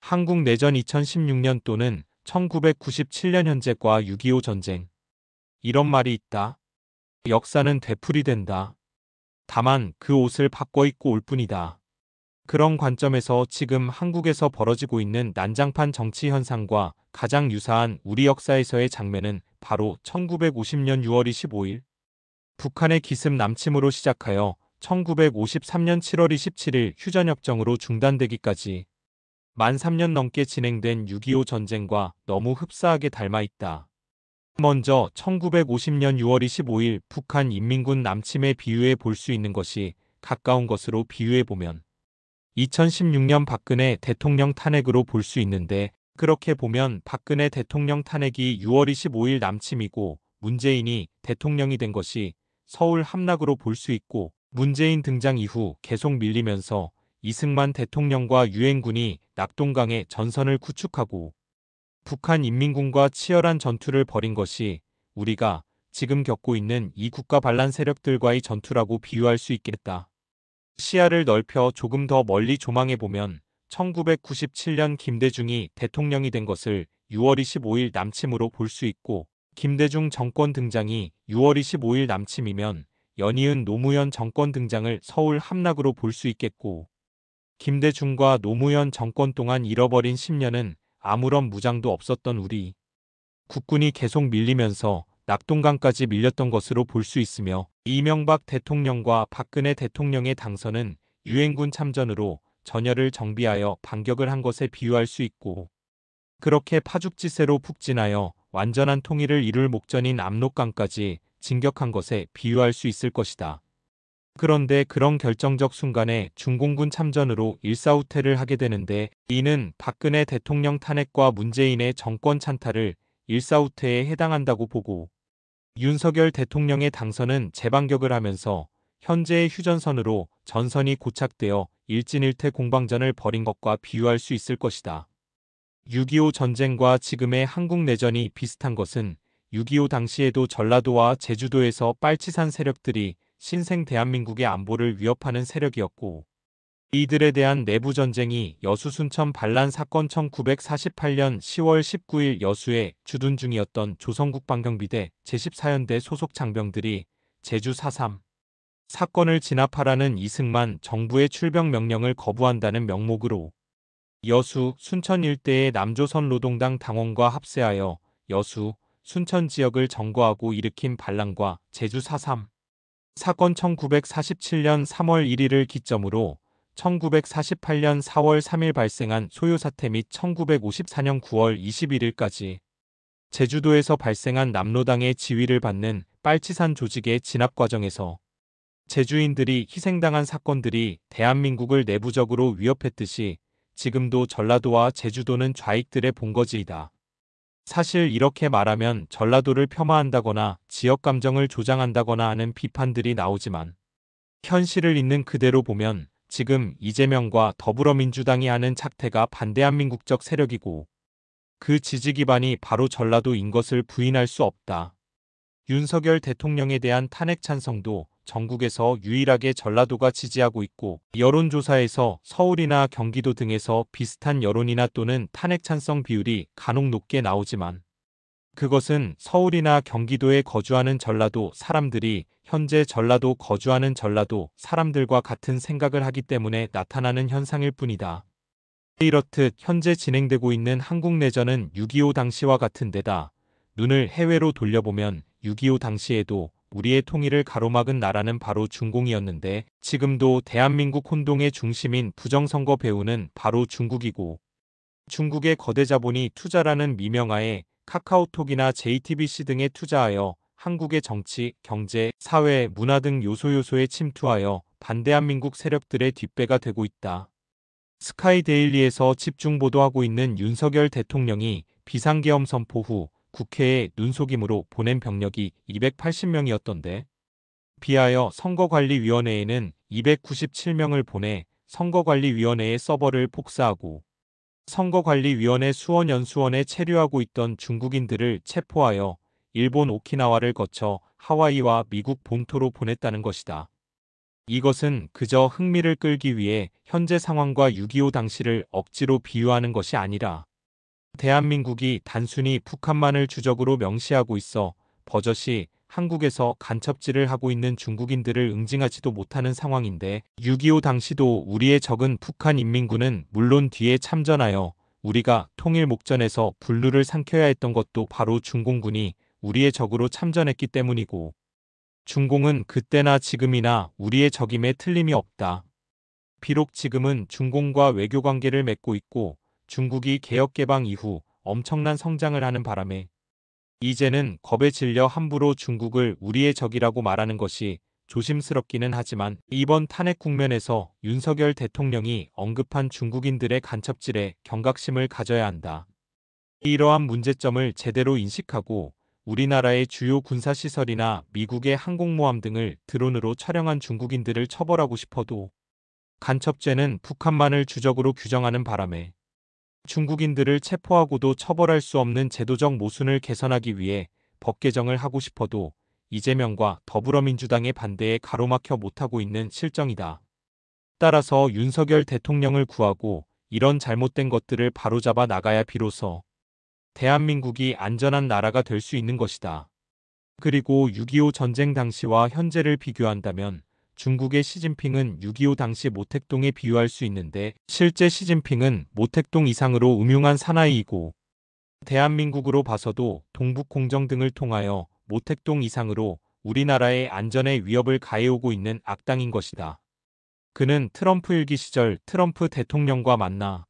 한국 내전 2016년 또는 1997년 현재과 6.25 전쟁. 이런 말이 있다. 역사는 되풀이된다. 다만 그 옷을 바꿔 입고 올 뿐이다. 그런 관점에서 지금 한국에서 벌어지고 있는 난장판 정치 현상과 가장 유사한 우리 역사에서의 장면은 바로 1950년 6월 25일 북한의 기습 남침으로 시작하여 1953년 7월 27일 휴전협정으로 중단되기까지 만 3년 넘게 진행된 6.25 전쟁과 너무 흡사하게 닮아 있다. 먼저 1950년 6월 25일 북한 인민군 남침에 비유해 볼 수 있는 것이 가까운 것으로 비유해 보면 2016년 박근혜 대통령 탄핵으로 볼 수 있는데, 그렇게 보면 박근혜 대통령 탄핵이 6월 25일 남침이고 문재인이 대통령이 된 것이 서울 함락으로 볼 수 있고, 문재인 등장 이후 계속 밀리면서 이승만 대통령과 유엔군이 낙동강에 전선을 구축하고 북한 인민군과 치열한 전투를 벌인 것이 우리가 지금 겪고 있는 이 국가 반란 세력들과의 전투라고 비유할 수 있겠다. 시야를 넓혀 조금 더 멀리 조망해보면 1997년 김대중이 대통령이 된 것을 6월 25일 남침으로 볼 수 있고, 김대중 정권 등장이 6월 25일 남침이면 연이은 노무현 정권 등장을 서울 함락으로 볼 수 있겠고, 김대중과 노무현 정권 동안 잃어버린 10년은 아무런 무장도 없었던 우리 국군이 계속 밀리면서 낙동강까지 밀렸던 것으로 볼 수 있으며, 이명박 대통령과 박근혜 대통령의 당선은 유엔군 참전으로 전열을 정비하여 반격을 한 것에 비유할 수 있고, 그렇게 파죽지세로 북진하여 완전한 통일을 이룰 목전인 압록강까지 진격한 것에 비유할 수 있을 것이다. 그런데 그런 결정적 순간에 중공군 참전으로 일사후퇴를 하게 되는데, 이는 박근혜 대통령 탄핵과 문재인의 정권 찬탈을 일사후퇴에 해당한다고 보고, 윤석열 대통령의 당선은 재반격을 하면서 현재의 휴전선으로 전선이 고착되어 일진일퇴 공방전을 벌인 것과 비유할 수 있을 것이다. 6.25 전쟁과 지금의 한국 내전이 비슷한 것은 6.25 당시에도 전라도와 제주도에서 빨치산 세력들이 신생 대한민국의 안보를 위협하는 세력이었고, 이들에 대한 내부 전쟁이 여수 순천 반란 사건 1948년 10월 19일 여수에 주둔 중이었던 조선국방경비대 제14연대 소속 장병들이 제주 4.3 사건을 진압하라는 이승만 정부의 출병 명령을 거부한다는 명목으로 여수, 순천 일대의 남조선 노동당 당원과 합세하여 여수, 순천 지역을 점거하고 일으킨 반란과 제주 4.3 사건 1947년 3월 1일을 기점으로 1948년 4월 3일 발생한 소요 사태 및 1954년 9월 21일까지 제주도에서 발생한 남로당의 지휘를 받는 빨치산 조직의 진압 과정에서 제주인들이 희생당한 사건들이 대한민국을 내부적으로 위협했듯이 지금도 전라도와 제주도는 좌익들의 본거지이다. 사실 이렇게 말하면 전라도를 폄하한다거나 지역감정을 조장한다거나 하는 비판들이 나오지만, 현실을 있는 그대로 보면 지금 이재명과 더불어민주당이 하는 착태가 반대한민국적 세력이고, 그 지지 기반이 바로 전라도인 것을 부인할 수 없다. 윤석열 대통령에 대한 탄핵 찬성도 전국에서 유일하게 전라도가 지지하고 있고, 여론조사에서 서울이나 경기도 등에서 비슷한 여론이나 또는 탄핵 찬성 비율이 간혹 높게 나오지만, 그것은 서울이나 경기도에 거주하는 전라도 사람들이 현재 전라도 거주하는 전라도 사람들과 같은 생각을 하기 때문에 나타나는 현상일 뿐이다. 이렇듯 현재 진행되고 있는 한국 내전은 6.25 당시와 같은 데다 눈을 해외로 돌려보면 6.25 당시에도 우리의 통일을 가로막은 나라는 바로 중공이었는데, 지금도 대한민국 혼동의 중심인 부정선거 배후는 바로 중국이고, 중국의 거대 자본이 투자라는 미명하에 카카오톡이나 JTBC 등에 투자하여 한국의 정치, 경제, 사회, 문화 등 요소요소에 침투하여 반대한민국 세력들의 뒷배가 되고 있다. 스카이데일리에서 집중 보도하고 있는 윤석열 대통령이 비상계엄 선포 후 국회에 눈속임으로 보낸 병력이 280명이었던데, 비하여 선거관리위원회에는 297명을 보내 선거관리위원회의 서버를 폭사하고 선거관리위원회 수원연수원에 체류하고 있던 중국인들을 체포하여 일본 오키나와를 거쳐 하와이와 미국 본토로 보냈다는 것이다. 이것은 그저 흥미를 끌기 위해 현재 상황과 6.25 당시를 억지로 비유하는 것이 아니라 대한민국이 단순히 북한만을 주적으로 명시하고 있어 버젓이 한국에서 간첩질을 하고 있는 중국인들을 응징하지도 못하는 상황인데 6.25 당시도 우리의 적은 북한인민군은 물론 뒤에 참전하여 우리가 통일 목전에서 불루를 삼켜야 했던 것도 바로 중공군이 우리의 적으로 참전했기 때문이고 중공은 그때나 지금이나 우리의 적임에 틀림이 없다. 비록 지금은 중공과 외교관계를 맺고 있고 중국이 개혁개방 이후 엄청난 성장을 하는 바람에 이제는 겁에 질려 함부로 중국을 우리의 적이라고 말하는 것이 조심스럽기는 하지만 이번 탄핵 국면에서 윤석열 대통령이 언급한 중국인들의 간첩질에 경각심을 가져야 한다. 이러한 문제점을 제대로 인식하고 우리나라의 주요 군사시설이나 미국의 항공모함 등을 드론으로 촬영한 중국인들을 처벌하고 싶어도 간첩죄는 북한만을 주적으로 규정하는 바람에 중국인들을 체포하고도 처벌할 수 없는 제도적 모순을 개선하기 위해 법 개정을 하고 싶어도 이재명과 더불어민주당의 반대에 가로막혀 못하고 있는 실정이다. 따라서 윤석열 대통령을 구하고 이런 잘못된 것들을 바로잡아 나가야 비로소 대한민국이 안전한 나라가 될 수 있는 것이다. 그리고 6.25 전쟁 당시와 현재를 비교한다면 중국의 시진핑은 6.25 당시 모택동에 비유할 수 있는데 실제 시진핑은 모택동 이상으로 음흉한 사나이이고 대한민국으로 봐서도 동북공정 등을 통하여 모택동 이상으로 우리나라의 안전에 위협을 가해오고 있는 악당인 것이다. 그는 트럼프 일기 시절 트럼프 대통령과 만나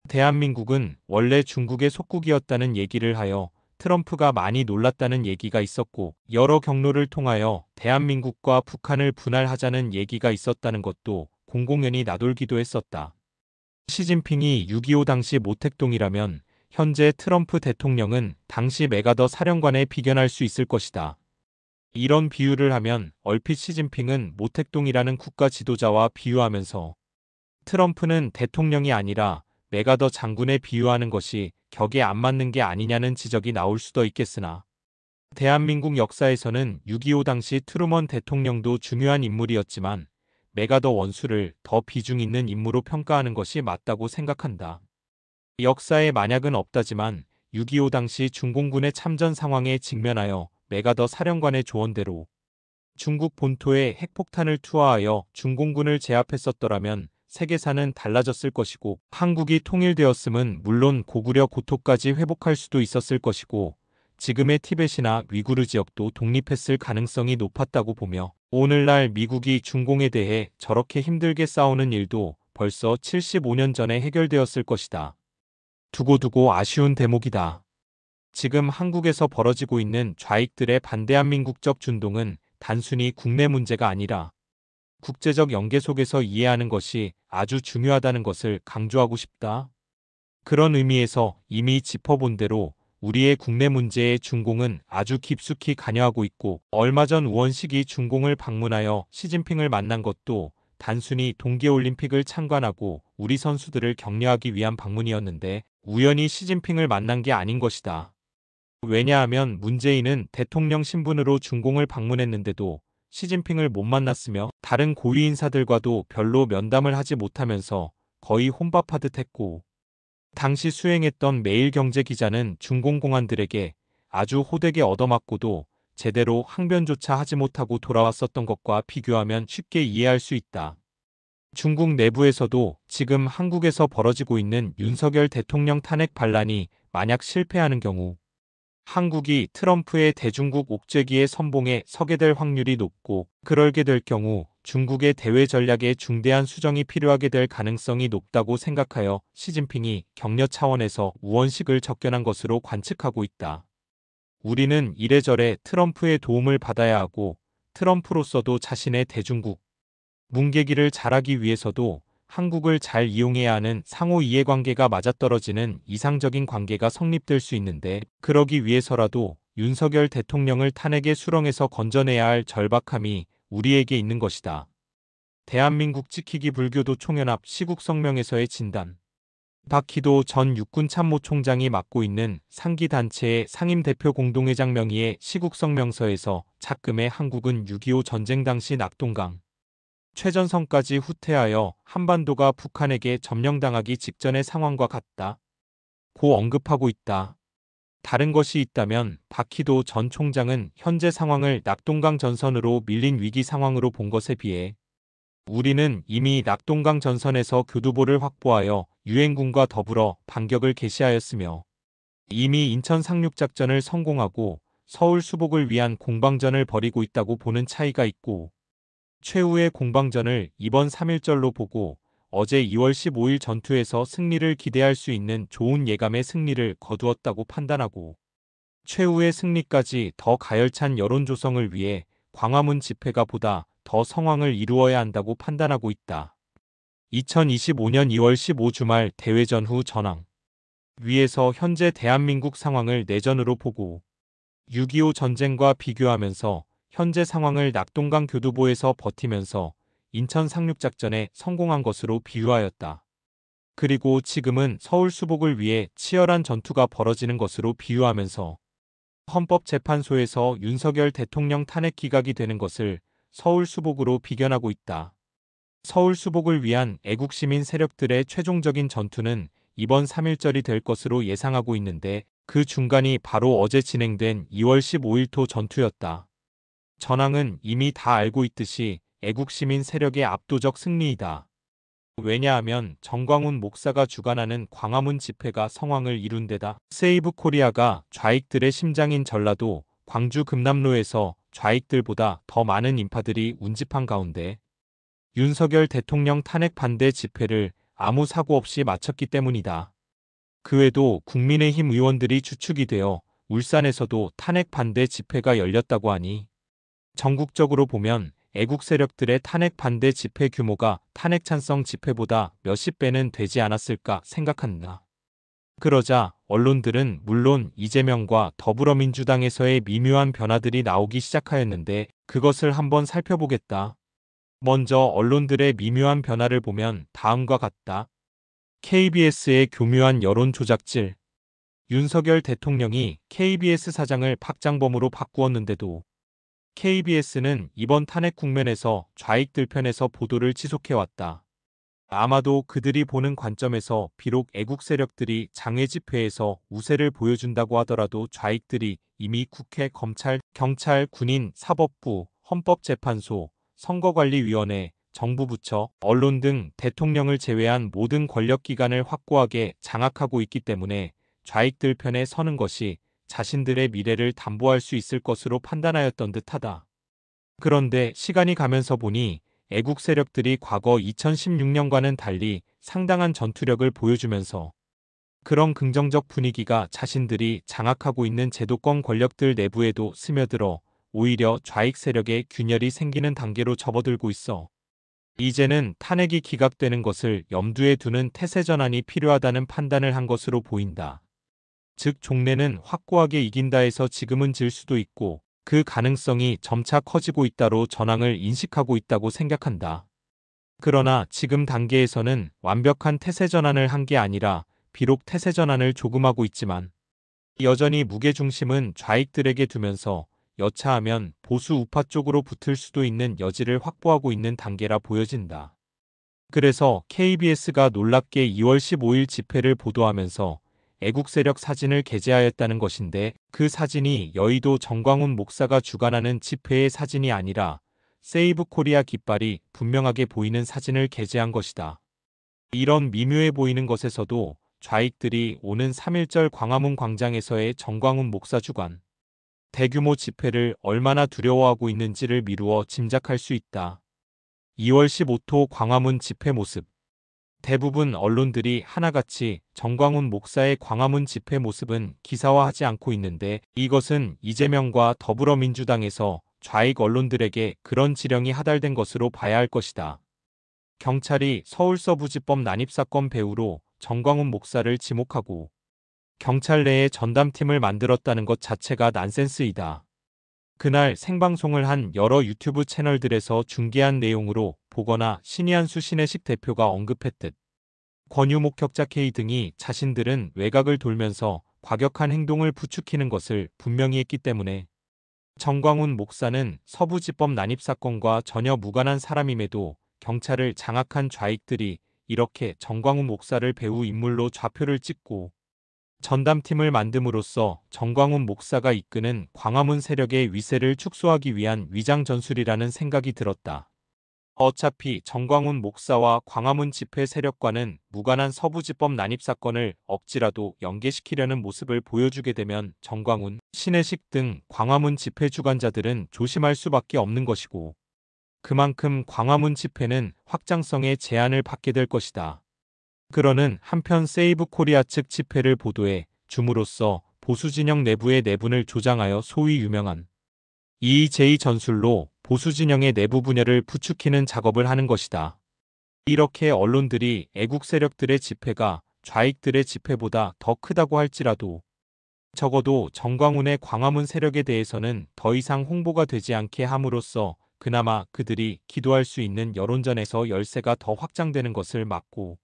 대한민국은 원래 중국의 속국이었다는 얘기를 하여 트럼프가 많이 놀랐다는 얘기가 있었고 여러 경로를 통하여 대한민국과 북한을 분할하자는 얘기가 있었다는 것도 공공연히 나돌기도 했었다. 시진핑이 6.25 당시 모택동이라면 현재 트럼프 대통령은 당시 메가더 사령관에 비견할 수 있을 것이다. 이런 비유를 하면 얼핏 시진핑은 모택동이라는 국가 지도자와 비유하면서 트럼프는 대통령이 아니라 메가더 장군에 비유하는 것이 격에 안 맞는 게 아니냐는 지적이 나올 수도 있겠으나 대한민국 역사에서는 6.25 당시 트루먼 대통령도 중요한 인물이었지만 메가더 원수를 더 비중 있는 인물로 평가하는 것이 맞다고 생각한다. 역사에 만약은 없다지만 6.25 당시 중공군의 참전 상황에 직면하여 메가더 사령관의 조언대로 중국 본토에 핵폭탄을 투하하여 중공군을 제압했었더라면 세계사는 달라졌을 것이고 한국이 통일되었음은 물론 고구려 고토까지 회복할 수도 있었을 것이고 지금의 티벳이나 위구르 지역도 독립했을 가능성이 높았다고 보며 오늘날 미국이 중공에 대해 저렇게 힘들게 싸우는 일도 벌써 75년 전에 해결되었을 것이다. 두고두고 아쉬운 대목이다. 지금 한국에서 벌어지고 있는 좌익들의 반대한민국적 준동은 단순히 국내 문제가 아니라 국제적 연계 속에서 이해하는 것이 아주 중요하다는 것을 강조하고 싶다. 그런 의미에서 이미 짚어본 대로 우리의 국내 문제에 중공은 아주 깊숙이 관여하고 있고 얼마 전 우원식이 중공을 방문하여 시진핑을 만난 것도 단순히 동계올림픽을 참관하고 우리 선수들을 격려하기 위한 방문이었는데 우연히 시진핑을 만난 게 아닌 것이다. 왜냐하면 문재인은 대통령 신분으로 중공을 방문했는데도 시진핑을 못 만났으며 다른 고위 인사들과도 별로 면담을 하지 못하면서 거의 혼밥하듯 했고 당시 수행했던 매일경제 기자는 중공 공안들에게 아주 호되게 얻어맞고도 제대로 항변조차 하지 못하고 돌아왔었던 것과 비교하면 쉽게 이해할 수 있다. 중국 내부에서도 지금 한국에서 벌어지고 있는 윤석열 대통령 탄핵 반란이 만약 실패하는 경우 한국이 트럼프의 대중국 옥죄기의 선봉에 서게 될 확률이 높고 그러게 될 경우 중국의 대외 전략에 중대한 수정이 필요하게 될 가능성이 높다고 생각하여 시진핑이 격려 차원에서 우원식을 접견한 것으로 관측하고 있다. 우리는 이래저래 트럼프의 도움을 받아야 하고 트럼프로서도 자신의 대중국 문개기를 잘하기 위해서도 한국을 잘 이용해야 하는 상호 이해관계가 맞아떨어지는 이상적인 관계가 성립될 수 있는데 그러기 위해서라도 윤석열 대통령을 탄핵의 수렁에서 건져내야 할 절박함이 우리에게 있는 것이다. 대한민국 지키기 불교도 총연합 시국성명에서의 진단. 박희도 전 육군참모총장이 맡고 있는 상기단체의 상임대표 공동회장 명의의 시국성명서에서 작금의 한국은 6.25 전쟁 당시 낙동강 최전선까지 후퇴하여 한반도가 북한에게 점령당하기 직전의 상황과 같다. 고 언급하고 있다. 다른 것이 있다면 박희도 전 총장은 현재 상황을 낙동강 전선으로 밀린 위기 상황으로 본 것에 비해 우리는 이미 낙동강 전선에서 교두보를 확보하여 유엔군과 더불어 반격을 개시하였으며 이미 인천 상륙작전을 성공하고 서울 수복을 위한 공방전을 벌이고 있다고 보는 차이가 있고 최후의 공방전을 이번 3.1절로 보고 어제 2월 15일 전투에서 승리를 기대할 수 있는 좋은 예감의 승리를 거두었다고 판단하고 최후의 승리까지 더 가열찬 여론 조성을 위해 광화문 집회가 보다 더 성황을 이루어야 한다고 판단하고 있다. 2025년 2월 15 주말 대회 전후 전황 위에서 현재 대한민국 상황을 내전으로 보고 6.25 전쟁과 비교하면서 현재 상황을 낙동강 교두보에서 버티면서 인천 상륙작전에 성공한 것으로 비유하였다. 그리고 지금은 서울 수복을 위해 치열한 전투가 벌어지는 것으로 비유하면서 헌법재판소에서 윤석열 대통령 탄핵 기각이 되는 것을 서울 수복으로 비견하고 있다. 서울 수복을 위한 애국시민 세력들의 최종적인 전투는 이번 3.1절이 될 것으로 예상하고 있는데 그 중간이 바로 어제 진행된 2월 15일 토 전투였다. 전황은 이미 다 알고 있듯이 애국시민 세력의 압도적 승리이다. 왜냐하면 정광훈 목사가 주관하는 광화문 집회가 성황을 이룬 데다 세이브 코리아가 좌익들의 심장인 전라도 광주 금남로에서 좌익들보다 더 많은 인파들이 운집한 가운데 윤석열 대통령 탄핵 반대 집회를 아무 사고 없이 마쳤기 때문이다. 그 외에도 국민의힘 의원들이 주축이 되어 울산에서도 탄핵 반대 집회가 열렸다고 하니 전국적으로 보면 애국 세력들의 탄핵 반대 집회 규모가 탄핵 찬성 집회보다 몇십 배는 되지 않았을까 생각한다. 그러자 언론들은 물론 이재명과 더불어민주당에서의 미묘한 변화들이 나오기 시작하였는데 그것을 한번 살펴보겠다. 먼저 언론들의 미묘한 변화를 보면 다음과 같다. KBS의 교묘한 여론 조작질. 윤석열 대통령이 KBS 사장을 박장범으로 바꾸었는데도 KBS는 이번 탄핵 국면에서 좌익들 편에서 보도를 지속해왔다. 아마도 그들이 보는 관점에서 비록 애국 세력들이 장외 집회에서 우세를 보여준다고 하더라도 좌익들이 이미 국회, 검찰, 경찰, 군인, 사법부, 헌법재판소, 선거관리위원회, 정부 부처, 언론 등 대통령을 제외한 모든 권력기관을 확고하게 장악하고 있기 때문에 좌익들 편에 서는 것이 자신들의 미래를 담보할 수 있을 것으로 판단하였던 듯하다. 그런데 시간이 가면서 보니 애국 세력들이 과거 2016년과는 달리 상당한 전투력을 보여주면서 그런 긍정적 분위기가 자신들이 장악하고 있는 제도권 권력들 내부에도 스며들어 오히려 좌익 세력의 균열이 생기는 단계로 접어들고 있어 이제는 탄핵이 기각되는 것을 염두에 두는 태세 전환이 필요하다는 판단을 한 것으로 보인다. 즉 종래는 확고하게 이긴다 해서 지금은 질 수도 있고 그 가능성이 점차 커지고 있다로 전황을 인식하고 있다고 생각한다. 그러나 지금 단계에서는 완벽한 태세 전환을 한 게 아니라 비록 태세 전환을 조금 하고 있지만 여전히 무게중심은 좌익들에게 두면서 여차하면 보수 우파 쪽으로 붙을 수도 있는 여지를 확보하고 있는 단계라 보여진다. 그래서 KBS가 놀랍게 2월 15일 집회를 보도하면서 애국 세력 사진을 게재하였다는 것인데 그 사진이 여의도 정광훈 목사가 주관하는 집회의 사진이 아니라 세이브 코리아 깃발이 분명하게 보이는 사진을 게재한 것이다. 이런 미묘해 보이는 것에서도 좌익들이 오는 3.1절 광화문 광장에서의 정광훈 목사 주관 대규모 집회를 얼마나 두려워하고 있는지를 미루어 짐작할 수 있다. 2월 15일 광화문 집회 모습 대부분 언론들이 하나같이 정광훈 목사의 광화문 집회 모습은 기사화하지 않고 있는데 이것은 이재명과 더불어민주당에서 좌익 언론들에게 그런 지령이 하달된 것으로 봐야 할 것이다. 경찰이 서울서부지법 난입사건 배우로 정광훈 목사를 지목하고 경찰 내에 전담팀을 만들었다는 것 자체가 난센스이다. 그날 생방송을 한 여러 유튜브 채널들에서 중계한 내용으로 보거나 신이한수 신혜식 대표가 언급했듯 권유 목격자 K 등이 자신들은 외곽을 돌면서 과격한 행동을 부추기는 것을 분명히 했기 때문에 정광훈 목사는 서부지법 난입사건과 전혀 무관한 사람임에도 경찰을 장악한 좌익들이 이렇게 정광훈 목사를 배후 인물로 좌표를 찍고 전담팀을 만듦으로써 정광훈 목사가 이끄는 광화문 세력의 위세를 축소하기 위한 위장 전술이라는 생각이 들었다. 어차피 정광훈 목사와 광화문 집회 세력과는 무관한 서부지법 난입 사건을 억지라도 연계시키려는 모습을 보여주게 되면 정광훈, 신혜식 등 광화문 집회 주관자들은 조심할 수밖에 없는 것이고, 그만큼 광화문 집회는 확장성의 제한을 받게 될 것이다. 그러는 한편 세이브 코리아 측 집회를 보도해 줌으로써 보수 진영 내부의 내분을 조장하여 소위 유명한 EJ 전술로 보수 진영의 내부 분열을 부추기는 작업을 하는 것이다. 이렇게 언론들이 애국 세력들의 집회가 좌익들의 집회보다 더 크다고 할지라도 적어도 정광훈의 광화문 세력에 대해서는 더 이상 홍보가 되지 않게 함으로써 그나마 그들이 기도할 수 있는 여론전에서 열세가 더 확장되는 것을 막고,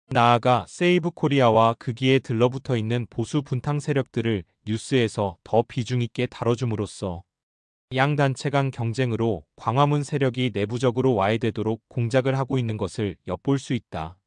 나아가 세이브 코리아와 극기에 들러붙어 있는 보수 분탕 세력들을 뉴스에서 더 비중 있게 다뤄줌으로써 양 단체 간 경쟁으로 광화문 세력이 내부적으로 와해되도록 공작을 하고 있는 것을 엿볼 수 있다.